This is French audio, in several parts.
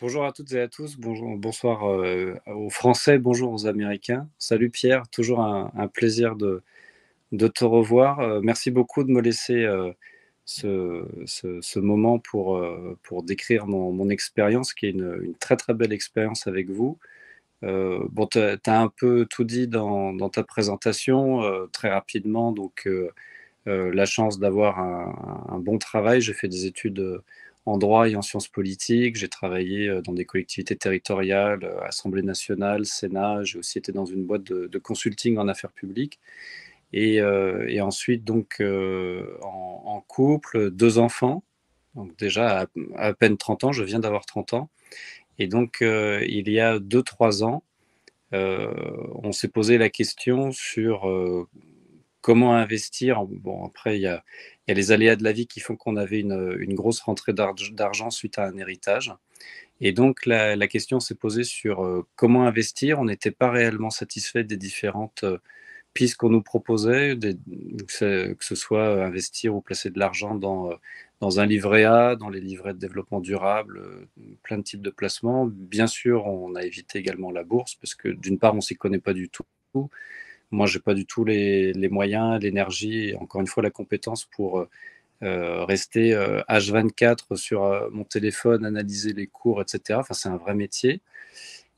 Bonjour à toutes et à tous, bonsoir aux Français, bonjour aux Américains. Salut Pierre, toujours un plaisir de te revoir. Merci beaucoup de me laisser ce moment pour décrire mon expérience, qui est une très très belle expérience avec vous. Bon, tu as un peu tout dit dans ta présentation, très rapidement. Donc, la chance d'avoir un bon travail. J'ai fait des études en droit et en sciences politiques. J'ai travaillé dans des collectivités territoriales, Assemblée nationale, Sénat. J'ai aussi été dans une boîte de consulting en affaires publiques. Et ensuite, donc, en couple, deux enfants. Donc déjà, à peine 30 ans, je viens d'avoir 30 ans. Et donc, il y a deux trois ans, euh, on s'est posé la question sur comment investir. Bon, après, il y a les aléas de la vie qui font qu'on avait une grosse rentrée d'argent suite à un héritage. Et donc, la question s'est posée sur comment investir. On n'était pas réellement satisfait des différentes pistes qu'on nous proposait, que ce soit investir ou placer de l'argent dans un livret A, dans les livrets de développement durable, plein de types de placements. Bien sûr, on a évité également la bourse parce que d'une part, on s'y connaît pas du tout. Moi, j'ai pas du tout les moyens, l'énergie et encore une fois la compétence pour rester H24 sur mon téléphone, analyser les cours, etc. Enfin, c'est un vrai métier.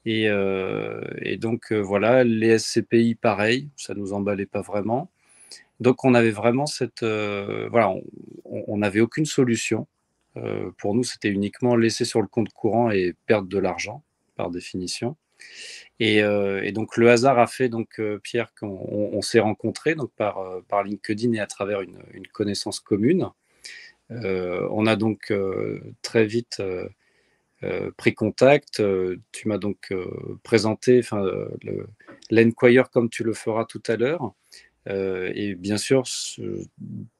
Et donc, voilà, les SCPI, pareil, ça nous emballait pas vraiment. Donc, on avait vraiment voilà, on n'avait aucune solution. Pour nous, c'était uniquement laisser sur le compte courant et perdre de l'argent, par définition. Et donc le hasard a fait, donc Pierre, qu'on s'est rencontrés donc par LinkedIn et à travers une connaissance commune. On a donc très vite pris contact. Tu m'as donc présenté l'Enquire comme tu le feras tout à l'heure. Et bien sûr,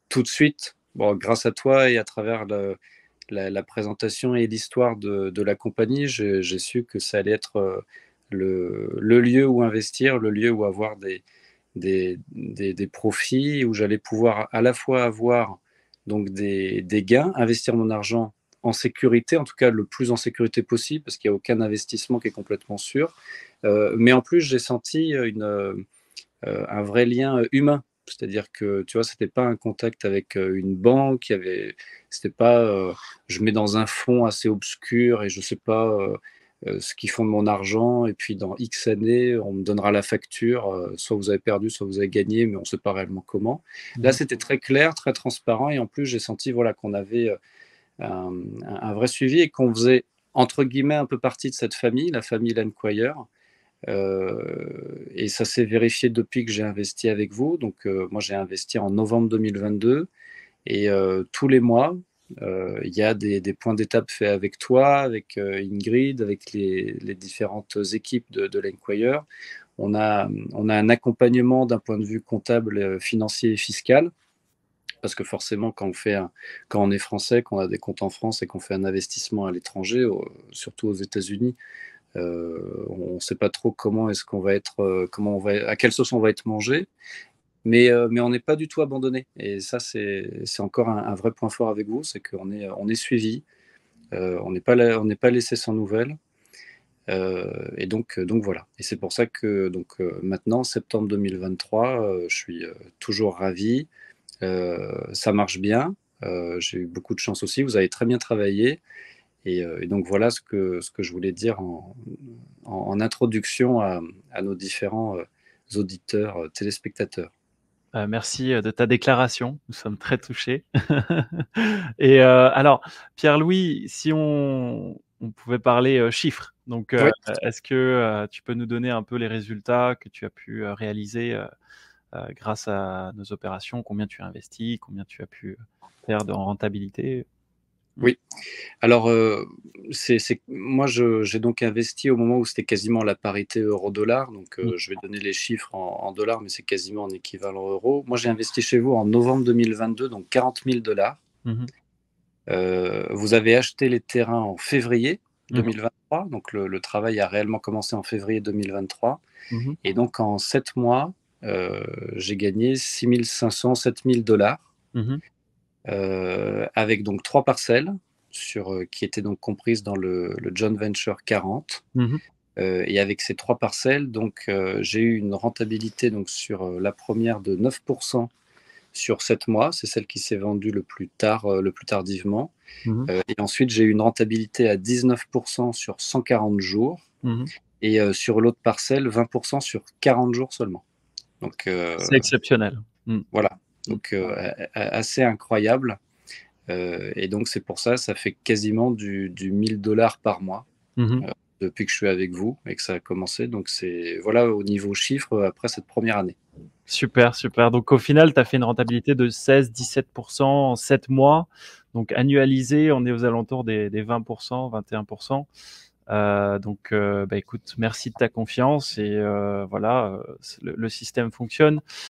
tout de suite, bon, grâce à toi et à travers la présentation et l'histoire de la compagnie, j'ai su que ça allait être le lieu où investir, le lieu où avoir des profits, où j'allais pouvoir à la fois avoir donc des gains, investir mon argent en sécurité, en tout cas le plus en sécurité possible, parce qu'il n'y a aucun investissement qui est complètement sûr. Mais en plus, j'ai senti un vrai lien humain. C'est-à-dire que, tu vois, c'était pas un contact avec une banque, c'était pas, je mets dans un fonds assez obscur et je sais pas ce qu'ils font de mon argent, et puis dans X années, on me donnera la facture, soit vous avez perdu, soit vous avez gagné, mais on sait pas réellement comment. Là, Mhm. c'était très clair, très transparent, et en plus, j'ai senti, voilà, qu'on avait un, un vrai suivi et qu'on faisait, entre guillemets, un peu partie de cette famille, la famille Lanquire. Et ça s'est vérifié depuis que j'ai investi avec vous. Donc, moi, j'ai investi en novembre 2022. Et tous les mois, il y a des points d'étape faits avec toi, avec Ingrid, avec les différentes équipes de l'Enquire. On a un accompagnement d'un point de vue comptable, financier et fiscal. Parce que forcément, quand on est français, qu'on a des comptes en France et qu'on fait un investissement à l'étranger, surtout aux États-Unis, on ne sait pas trop comment est-ce qu'on va être, à quelle sauce on va être mangé, mais on n'est pas du tout abandonné. Et ça, c'est encore un vrai point fort avec vous, c'est qu'on est suivi, on n'est pas laissé sans nouvelles. Et donc voilà. Et c'est pour ça que donc, maintenant, septembre 2023, je suis toujours ravi. Ça marche bien. J'ai eu beaucoup de chance aussi. Vous avez très bien travaillé. Et donc voilà ce que je voulais dire en introduction à nos différents auditeurs, téléspectateurs. Merci de ta déclaration. Nous sommes très touchés. Et alors, Pierre-Louis, si on pouvait parler chiffres, donc Oui, est-ce que tu peux nous donner un peu les résultats que tu as pu réaliser grâce à nos opérations, combien tu as investi, combien tu as pu perdre en rentabilité? Mm. oui. Alors, moi, j'ai donc investi au moment où c'était quasiment la parité euro-dollar. Donc, Mm. je vais donner les chiffres en dollars, mais c'est quasiment en équivalent euro. Moi, j'ai investi chez vous en novembre 2022, donc 40 000 dollars. Mhm. Vous avez acheté les terrains en février Mhm. 2023. Donc, le travail a réellement commencé en février 2023. Mhm. Et donc, en 7 mois, j'ai gagné 6 500, 7 000 dollars, Mhm. avec donc trois parcelles. qui était donc comprise dans le Joint Venture 40. Mmh. Et avec ces 3 parcelles, donc j'ai eu une rentabilité donc sur la première de 9% sur 7 mois. C'est celle qui s'est vendue le plus tard, le plus tardivement. Mmh. Et ensuite, j'ai eu une rentabilité à 19% sur 140 jours. Mmh. Et sur l'autre parcelle, 20% sur 40 jours seulement. Donc C'est exceptionnel. Mmh. voilà, Mmh. donc assez incroyable. Et donc c'est pour ça, ça fait quasiment du 1 000 $ par mois. Mmh. Depuis que je suis avec vous et que ça a commencé. Donc c'est voilà au niveau chiffre après cette première année. Super, super. Donc au final, tu as fait une rentabilité de 16-17% en 7 mois. Donc annualisé, on est aux alentours des 20%, 21%. Donc bah, écoute, merci de ta confiance et voilà, le système fonctionne.